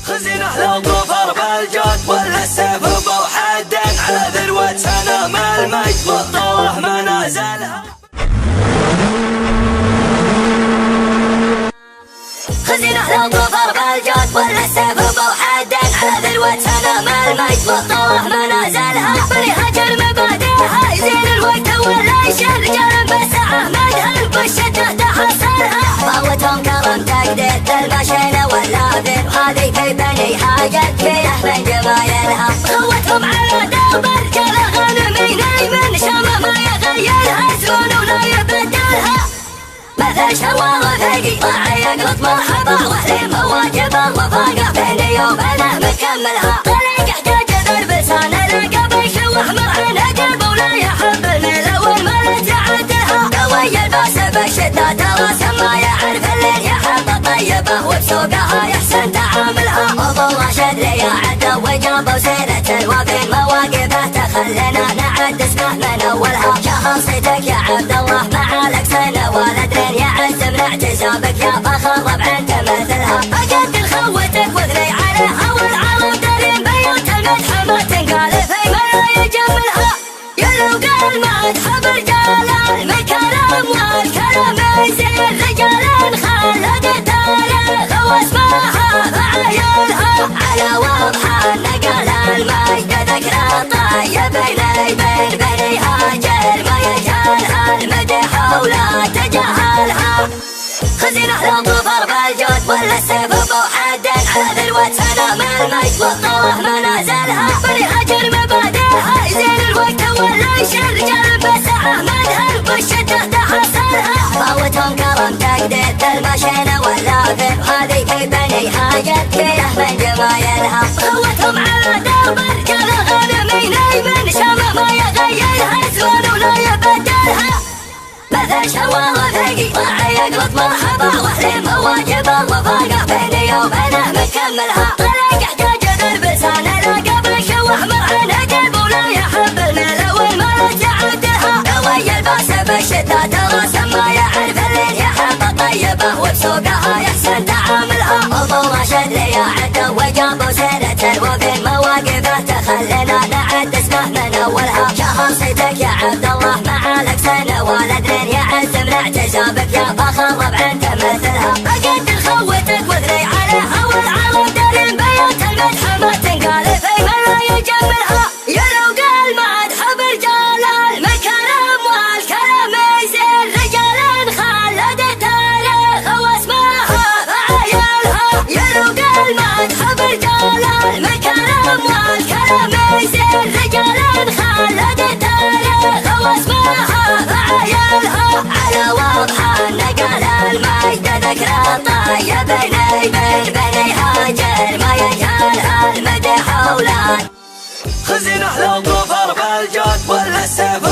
خزينة لو ظفر بالجود ولا السيف بوحد على ذروة سنام المجد والطوح منازلها. خزينة لو ظفر بالجود ولا السيف بوحد على ذروة سنام المجد والطوح منازلها. بنيهاج المبادئها يزين الوقت ولا يشيل رجال بسعة مدهن بالشدة تحصلها. ضوتهم كرم تقدير المشينة واللافر وهذه في بنيهاج فيه من جمايلها. خوتهم على درب رجال غنمين من شامة ما يغيرها زون ولا يبدلها. مثل شوار ثقي راعي يقلط مرحبا واهلي مواجبه وفاقه بيني وبينه مكملها. طريق يحتاج ذرب لسان الرقب يشوح مرعن قلبه ولا يحب الميل والمال تعدلها. قوي الباس بالشدة ترى ما يعرف الليل يحب طيبه وبسوقها يحسن تعاملها. ابو راشد لي عده وجابه وسيرة الوفي مواقفه تخلينا نعد اسمه من اولها. شهر صيتك يا عبد الله معالك سنه ولدين يعز من اعتسابك يا فخر ربع انت مثلها. اقدر خوتك واثني عليها والعرب دارين بيوت المدح ما تنقال في ما يجملها. يلو قال مدح برجال المكرم والكرم يزين رجال خلد تاريخ واسمها بعيونها. على وضحها نقل المجد ذكرى طيب بين بنيهاج ما يجهلها المدح ولا تجهلها. خزينة لو ظفر بالجود ولا السيف بوحد على ذروة سنام المجد والطوح منازلها. بنيهاج المبادئها يزين الوقت ولا يشيل رجال بسعة مدهن بالشدة تحصلها. ضوتهم كرم تقدير المشينة واللافر وهذه في بنيهاج فيه من جمايلها. خوتهم على درب رجال غنمين من شامة ما يغيرها زون ولا يبدلها. مثل شوار ثقي راعي يقلط مرحبا واهلي مواجبه وفاقه بيني وبينه مكملها. طريق يحتاج ذرب لسان الرقب يشوح مرعن قلبه ولا يحب الميل والمال تعدلها. قوي الباس بالشدة ترى ما يعرف الليل يحب طيبه وبسوقها يحسن تعاملها. ابو راشد لي عده وجابه وسيرة الوفي مواقفه تخلينا نعد اسمه من اولها. شهر صيتك يا عبد الله معالك سنه ولدين يعز من اعتسابك يا فخر ربع انت مثلها. اقدر خوتك واثني عليها والعرب دارين بيوت المدح ما تنقال في ما يجملها. يلو قال مدح برجال المكرم والكرم يزين رجال خلد تاريخ واسمها بعيالها. يلو قال مدح برجال المكرم والكرم يزين رجال خلد تاريخ واسمها بعيالها. على وضحها نقل المجد ذكرى طيب بين بنيهاج ما يجهلها المدح ولا. خزينة لو ظفر بالجود ولا السيف